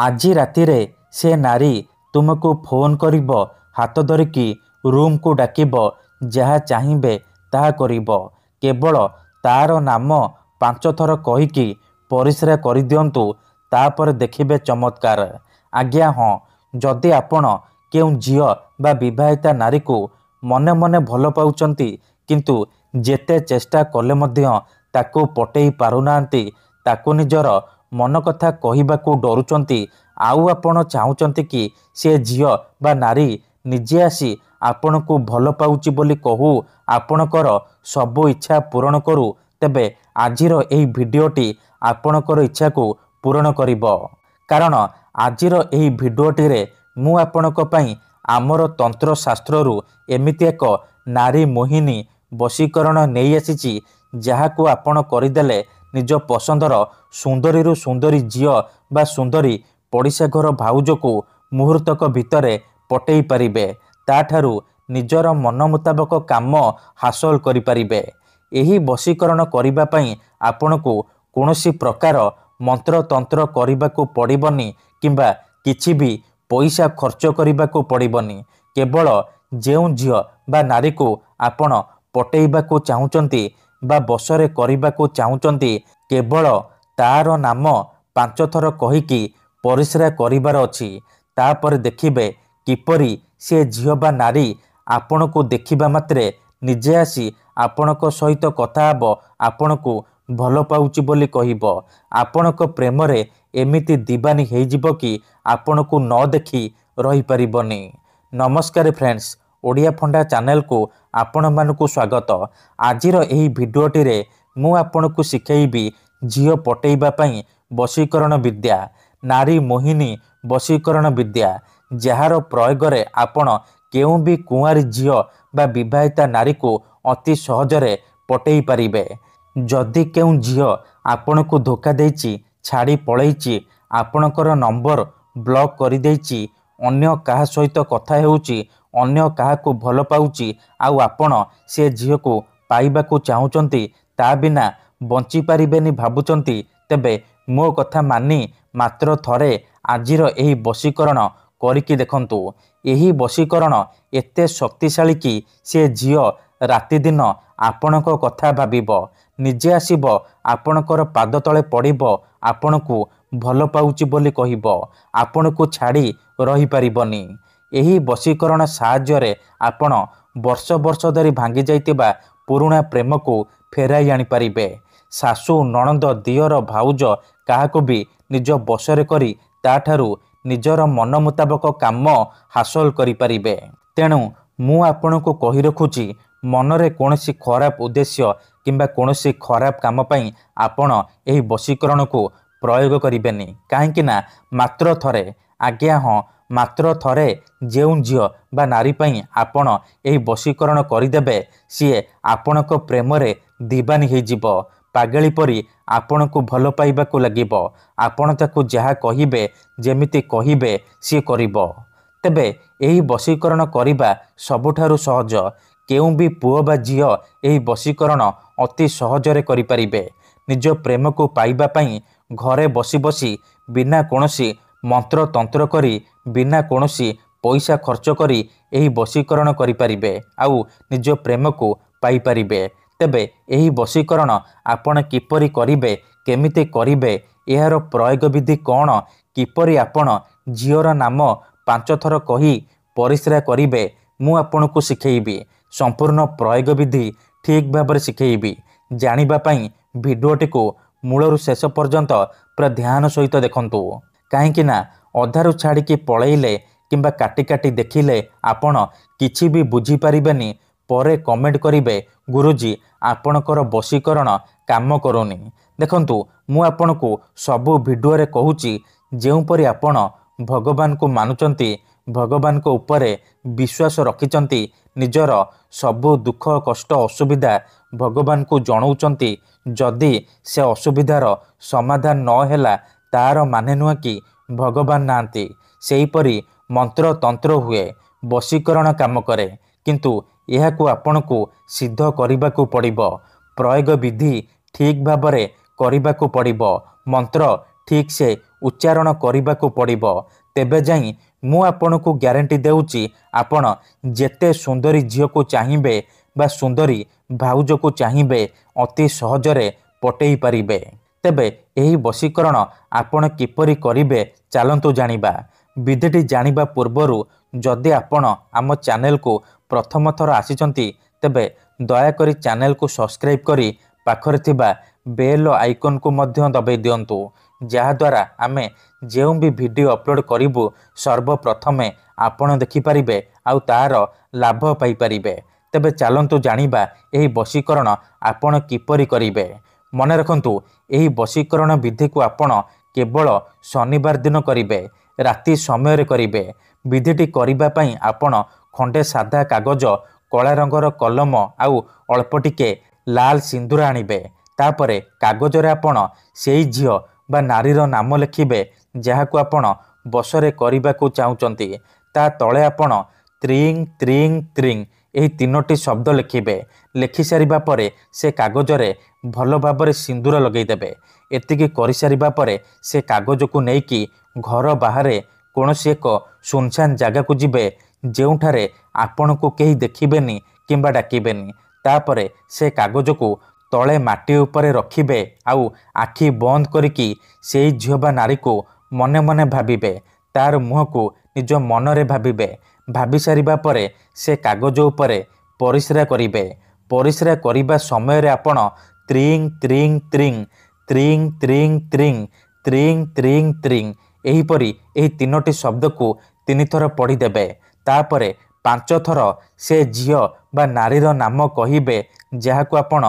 ଆଜି ରାତିରେ ସେ ନାରୀ ତୁମକୁ ଫୋନ୍ କରିବ, ହାତ ଧରିକି ରୁମ୍କୁ ଡାକିବ, ଯାହା ଚାହିଁବେ ତାହା କରିବ। କେବଳ ତାର ନାମ 5 ଥର କହିକି ପରିସ୍ରା କରିଦିଅନ୍ତୁ, ତାପରେ ଦେଖିବେ ଚମତ୍କାର। ଆଜ୍ଞା ହଁ, ଯଦି ଆପଣ କେଉଁ ଝିଅ ବା ବିବାହିତା ନାରୀକୁ ମନେ ମନେ ଭଲ ପାଉଛନ୍ତି, କିନ୍ତୁ ଯେତେ ଚେଷ୍ଟା କଲେ ମଧ୍ୟ ତାକୁ ପଟେଇ ପାରୁନାହାନ୍ତି, ତାକୁ ନିଜର ମନ କଥା କହିବାକୁ ଡରୁଛନ୍ତି, ଆଉ ଆପଣ ଚାହୁଁଛନ୍ତି କି ସେ ଝିଅ ବା ନାରୀ ନିଜେ ଆସି ଆପଣଙ୍କୁ ଭଲ ପାଉଛି ବୋଲି କହୁ, ଆପଣଙ୍କର ସବୁ ଇଚ୍ଛା ପୂରଣ କରୁ, ତେବେ ଆଜିର ଏହି ଭିଡ଼ିଓଟି ଆପଣଙ୍କର ଇଚ୍ଛାକୁ ପୂରଣ କରିବ। କାରଣ ଆଜିର ଏହି ଭିଡ଼ିଓଟିରେ ମୁଁ ଆପଣଙ୍କ ପାଇଁ ଆମର ତନ୍ତ୍ରଶାସ୍ତ୍ରରୁ ଏମିତି ଏକ ନାରୀ ମୋହିନୀ ବଶୀକରଣ ନେଇ ଆସିଛି, ଯାହାକୁ ଆପଣ କରିଦେଲେ ନିଜ ପସନ୍ଦର ସୁନ୍ଦରୀରୁ ସୁନ୍ଦରୀ ଝିଅ ବା ସୁନ୍ଦରୀ ପଡ଼ିଶା ଘର ଭାଉଜକୁ ମୁହୂର୍ତ୍ତକ ଭିତରେ ପଟେଇ ପାରିବେ। ତାଠାରୁ ନିଜର ମନ ମୁତାବକ କାମ ହାସଲ କରିପାରିବେ। ଏହି ବଶୀକରଣ କରିବା ପାଇଁ ଆପଣଙ୍କୁ କୌଣସି ପ୍ରକାର ମନ୍ତ୍ରତନ୍ତ୍ର କରିବାକୁ ପଡ଼ିବନି କିମ୍ବା କିଛି ବି ପଇସା ଖର୍ଚ୍ଚ କରିବାକୁ ପଡ଼ିବନି। କେବଳ ଯେଉଁ ଝିଅ ବା ନାରୀକୁ ଆପଣ ପଟେଇବାକୁ ଚାହୁଁଛନ୍ତି ବା ବଶରେ କରିବାକୁ ଚାହୁଁଛନ୍ତି, କେବଳ ତାର ନାମ 5 ଥର କହିକି ପରିସ୍ରା କରିବାର ଅଛି। ତାପରେ ଦେଖିବେ କିପରି ସେ ଝିଅ ବା ନାରୀ ଆପଣଙ୍କୁ ଦେଖିବା ମାତ୍ରେ ନିଜେ ଆସି ଆପଣଙ୍କ ସହିତ କଥା ହେବ, ଆପଣଙ୍କୁ ଭଲ ପାଉଛି ବୋଲି କହିବ। ଆପଣଙ୍କ ପ୍ରେମରେ ଏମିତି ଦିବାନୀ ହେଇଯିବ କି ଆପଣଙ୍କୁ ନ ଦେଖି ରହିପାରିବନି। ନମସ୍କାର ଫ୍ରେଣ୍ଡସ୍, ଓଡ଼ିଆ ଫଣ୍ଡା ଚ୍ୟାନେଲକୁ ଆପଣମାନଙ୍କୁ ସ୍ୱାଗତ। ଆଜିର ଏହି ଭିଡ଼ିଓଟିରେ ମୁଁ ଆପଣଙ୍କୁ ଶିଖେଇବି ଝିଅ ପଟେଇବା ପାଇଁ ବଶୀକରଣ ବିଦ୍ୟା, ନାରୀ ମୋହିନୀ ବଶୀକରଣ ବିଦ୍ୟା, ଯାହାର ପ୍ରୟୋଗରେ ଆପଣ କେଉଁ ବି କୁଆଁରୀ ଝିଅ ବା ବିବାହିତା ନାରୀକୁ ଅତି ସହଜରେ ପଟେଇ ପାରିବେ। ଯଦି କେଉଁ ଝିଅ ଆପଣଙ୍କୁ ଧୋକା ଦେଇଛି, ଛାଡ଼ି ପଳେଇଛି, ଆପଣଙ୍କର ନମ୍ବର ବ୍ଲକ୍ କରିଦେଇଛି, ଅନ୍ୟ କାହା ସହିତ କଥା ହେଉଛି, ଅନ୍ୟ କାହାକୁ ଭଲ ପାଉଛି, ଆଉ ଆପଣ ସେ ଝିଅକୁ ପାଇବାକୁ ଚାହୁଁଛନ୍ତି, ତା ବିନା ବଞ୍ଚିପାରିବେନି ଭାବୁଛନ୍ତି, ତେବେ ମୋ କଥା ମାନି ମାତ୍ର ଥରେ ଆଜିର ଏହି ବଶୀକରଣ କରିକି ଦେଖନ୍ତୁ। ଏହି ବଶୀକରଣ ଏତେ ଶକ୍ତିଶାଳୀ କି ସେ ଝିଅ ରାତିଦିନ ଆପଣଙ୍କ କଥା ଭାବିବ, ନିଜେ ଆସିବ ଆପଣଙ୍କର ପାଦ ତଳେ ପଡ଼ିବ, ଆପଣଙ୍କୁ ଭଲ ପାଉଛି ବୋଲି କହିବ, ଆପଣଙ୍କୁ ଛାଡ଼ି ରହିପାରିବନି। ଏହି ବଶୀକରଣ ସାହାଯ୍ୟରେ ଆପଣ ବର୍ଷ ବର୍ଷ ଧରି ଭାଙ୍ଗି ଯାଇଥିବା ପୁରୁଣା ପ୍ରେମକୁ ଫେରାଇ ଆଣିପାରିବେ। ଶାଶୁ, ନଣନ୍ଦ, ଦିଅର, ଭାଉଜ କାହାକୁ ବି ନିଜ ବଶରେ କରି ତାଠାରୁ ନିଜର ମନ ମୁତାବକ କାମ ହାସଲ କରିପାରିବେ। ତେଣୁ ମୁଁ ଆପଣଙ୍କୁ କହି ରଖୁଛି, ମନରେ କୌଣସି ଖରାପ ଉଦ୍ଦେଶ୍ୟ କିମ୍ବା କୌଣସି ଖରାପ କାମ ପାଇଁ ଆପଣ ଏହି ବଶୀକରଣକୁ ପ୍ରୟୋଗ କରିବେନି। କାହିଁକି ନା ମାତ୍ର ଥରେ, ଆଜ୍ଞା ହଁ, ମାତ୍ର ଥରେ ଯେଉଁ ଝିଅ ବା ନାରୀ ପାଇଁ ଆପଣ ଏହି ବଶୀକରଣ କରିଦେବେ, ସିଏ ଆପଣଙ୍କ ପ୍ରେମରେ ଦିବାନୀ ହେଇଯିବ। ପାଗଳି ପରି ଆପଣଙ୍କୁ ଭଲ ପାଇବାକୁ ଲାଗିବ। ଆପଣ ତାକୁ ଯାହା କହିବେ, ଯେମିତି କହିବେ, ସିଏ କରିବ। ତେବେ ଏହି ବଶୀକରଣ କରିବା ସବୁଠାରୁ ସହଜ। କେଉଁ ବି ପୁଅ ବା ଝିଅ ଏହି ବଶୀକରଣ ଅତି ସହଜରେ କରିପାରିବେ। ନିଜ ପ୍ରେମକୁ ପାଇବା ପାଇଁ ଘରେ ବସି ବସି ବିନା କୌଣସି ମନ୍ତ୍ରତନ୍ତ୍ର କରି, ବିନା କୌଣସି ପଇସା ଖର୍ଚ୍ଚ କରି ଏହି ବଶୀକରଣ କରିପାରିବେ, ଆଉ ନିଜ ପ୍ରେମକୁ ପାଇପାରିବେ। ତେବେ ଏହି ବଶୀକରଣ ଆପଣ କିପରି କରିବେ, କେମିତି କରିବେ, ଏହାର ପ୍ରୟୋଗ ବିଧି କ'ଣ, କିପରି ଆପଣ ଝିଅର ନାମ 5 ଥର କହି ପରିସ୍ରା କରିବେ, ମୁଁ ଆପଣଙ୍କୁ ଶିଖେଇବି। ସମ୍ପୂର୍ଣ୍ଣ ପ୍ରୟୋଗ ବିଧି ଠିକ୍ ଭାବରେ ଶିଖେଇବି। ଜାଣିବା ପାଇଁ ଭିଡ଼ିଓଟିକୁ ମୂଳରୁ ଶେଷ ପର୍ଯ୍ୟନ୍ତ ପୁରା ଧ୍ୟାନ ସହିତ ଦେଖନ୍ତୁ। କାହିଁକି ନା ଅଧାରୁ ଛାଡ଼ିକି ପଳେଇଲେ କିମ୍ବା କାଟି କାଟି ଦେଖିଲେ ଆପଣ କିଛି ବି ବୁଝିପାରିବେନି। ପରେ କମେଣ୍ଟ କରିବେ, ଗୁରୁଜୀ ଆପଣଙ୍କର ବଶୀକରଣ କାମ କରୁନି। ଦେଖନ୍ତୁ, ମୁଁ ଆପଣଙ୍କୁ ସବୁ ଭିଡ଼ିଓରେ କହୁଛି, ଯେଉଁପରି ଆପଣ ଭଗବାନଙ୍କୁ ମାନୁଛନ୍ତି, ଭଗବାନଙ୍କ ଉପରେ ବିଶ୍ୱାସ ରଖିଛନ୍ତି, ନିଜର ସବୁ ଦୁଃଖ କଷ୍ଟ ଅସୁବିଧା ଭଗବାନଙ୍କୁ ଜଣାଉଛନ୍ତି, ଯଦି ସେ ଅସୁବିଧାର ସମାଧାନ ନ ହେଲା, ତାର ମାନେ ନୁହେଁ କି ଭଗବାନ ନାହାନ୍ତି। ସେହିପରି ମନ୍ତ୍ରତନ୍ତ୍ର ହୁଏ, ବଶୀକରଣ କାମ କରେ, କିନ୍ତୁ ଏହାକୁ ଆପଣଙ୍କୁ ସିଦ୍ଧ କରିବାକୁ ପଡ଼ିବ। ପ୍ରୟୋଗ ବିଧି ଠିକ୍ ଭାବରେ କରିବାକୁ ପଡ଼ିବ। ମନ୍ତ୍ର ଠିକ୍ ସେ ଉଚ୍ଚାରଣ କରିବାକୁ ପଡ଼ିବ। ତେବେ ଯାଇ ମୁଁ ଆପଣଙ୍କୁ ଗ୍ୟାରେଣ୍ଟି ଦେଉଛି ଆପଣ ଯେତେ ସୁନ୍ଦରୀ ଝିଅକୁ ଚାହିଁବେ ବା ସୁନ୍ଦରୀ ଭାଉଜକୁ ଚାହିଁବେ ଅତି ସହଜରେ ପଟେଇ ପାରିବେ। ତେବେ ଏହି ବଶୀକରଣ ଆପଣ କିପରି କରିବେ ଚାଲନ୍ତୁ ଜାଣିବା। ବିଧିଟି ଜାଣିବା ପୂର୍ବରୁ ଯଦି ଆପଣ ଆମ ଚ୍ୟାନେଲକୁ ପ୍ରଥମ ଥର ଆସିଛନ୍ତି ତେବେ ଦୟାକରି ଚ୍ୟାନେଲକୁ ସବସ୍କ୍ରାଇବ୍ କରି ପାଖରେ ଥିବା ବେଲ୍ ଆଇକନ୍କୁ ମଧ୍ୟ ଦବାଇ ଦିଅନ୍ତୁ, ଯାହାଦ୍ୱାରା ଆମେ ଯେଉଁ ବି ଭିଡ଼ିଓ ଅପଲୋଡ଼ କରିବୁ ସର୍ବପ୍ରଥମେ ଆପଣ ଦେଖିପାରିବେ ଆଉ ତାହାର ଲାଭ ପାଇପାରିବେ। ତେବେ ଚାଲନ୍ତୁ ଜାଣିବା ଏହି ବଶୀକରଣ ଆପଣ କିପରି କରିବେ। ମନେ ରଖନ୍ତୁ, ଏହି ବଶୀକରଣ ବିଧିକୁ ଆପଣ କେବଳ ଶନିବାର ଦିନ କରିବେ, ରାତି ସମୟରେ କରିବେ। ବିଧିଟି କରିବା ପାଇଁ ଆପଣ ଖଣ୍ଡେ ସାଦା କାଗଜ, କଳା ରଙ୍ଗର କଲମ ଆଉ ଅଳ୍ପ ଟିକେ ଲାଲ ସିନ୍ଦୁର ଆଣିବେ। ତାପରେ କାଗଜରେ ଆପଣ ସେଇ ଝିଅ ବା ନାରୀର ନାମ ଲେଖିବେ ଯାହାକୁ ଆପଣ ବଶରେ କରିବାକୁ ଚାହୁଁଛନ୍ତି। ତା ତଳେ ଆପଣ ତ୍ରିଂ ତ୍ରିଂ ତ୍ରିଂ ଏହି 3ଟି ଶବ୍ଦ ଲେଖିବେ। ଲେଖିସାରିବା ପରେ ସେ କାଗଜରେ ଭଲ ଭାବରେ ସିନ୍ଦୁର ଲଗାଇଦେବେ। ଏତିକି କରିସାରିବା ପରେ ସେ କାଗଜକୁ ନେଇକି ଘର ବାହାରେ କୌଣସି ଏକ ସୁନସାନ ଜାଗାକୁ ଯିବେ, ଯେଉଁଠାରେ ଆପଣଙ୍କୁ କେହି ଦେଖିବେନି କିମ୍ବା ଡାକିବେନି। ତାପରେ ସେ କାଗଜକୁ ତଳେ ମାଟି ଉପରେ ରଖିବେ ଆଉ ଆଖି ବନ୍ଦ କରିକି ସେଇ ଝିଅ ବା ନାରୀକୁ ମନେ ମନେ ଭାବିବେ। ତାର ମୁହଁକୁ ନିଜ ମନରେ ଭାବିବେ। ଭାବି ସାରିବା ପରେ ସେ କାଗଜ ଉପରେ ପରିସ୍ରା କରିବେ। ପରିସ୍ରା କରିବା ସମୟରେ ଆପଣ ତ୍ରିଂ ତ୍ରିଂ ତ୍ରିଂ ତ୍ରିଂ ତ୍ରିଂ ତ୍ରିଂ ତ୍ରିଂ ତ୍ରିଂ ତ୍ରିଂ ଏହିପରି ଏହି 3ଟି ଶବ୍ଦକୁ 3 ଥର ପଢ଼ିଦେବେ। ତାପରେ 5 ଥର ସେ ଝିଅ ବା ନାରୀର ନାମ କହିବେ ଯାହାକୁ ଆପଣ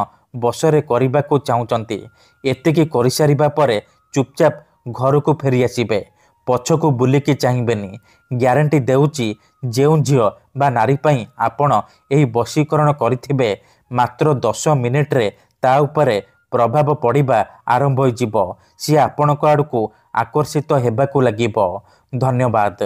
ବଶରେ କରିବାକୁ ଚାହୁଁଛନ୍ତି। ଏତିକି କରିସାରିବା ପରେ ଚୁପଚାପ ଘରକୁ ଫେରି ଆସିବେ। ପଛକୁ ବୁଲିକି ଚାହିଁବେନି। ଗ୍ୟାରେଣ୍ଟି ଦେଉଛି, ଯେଉଁ ଝିଅ ବା ନାରୀ ପାଇଁ ଆପଣ ଏହି ବଶୀକରଣ କରିଥିବେ ମାତ୍ର 10 ମିନିଟରେ ତା ଉପରେ ପ୍ରଭାବ ପଡ଼ିବା ଆରମ୍ଭ ହୋଇଯିବ। ସିଏ ଆପଣଙ୍କ ଆଡ଼କୁ ଆକର୍ଷିତ ହେବାକୁ ଲାଗିବ। ଧନ୍ୟବାଦ।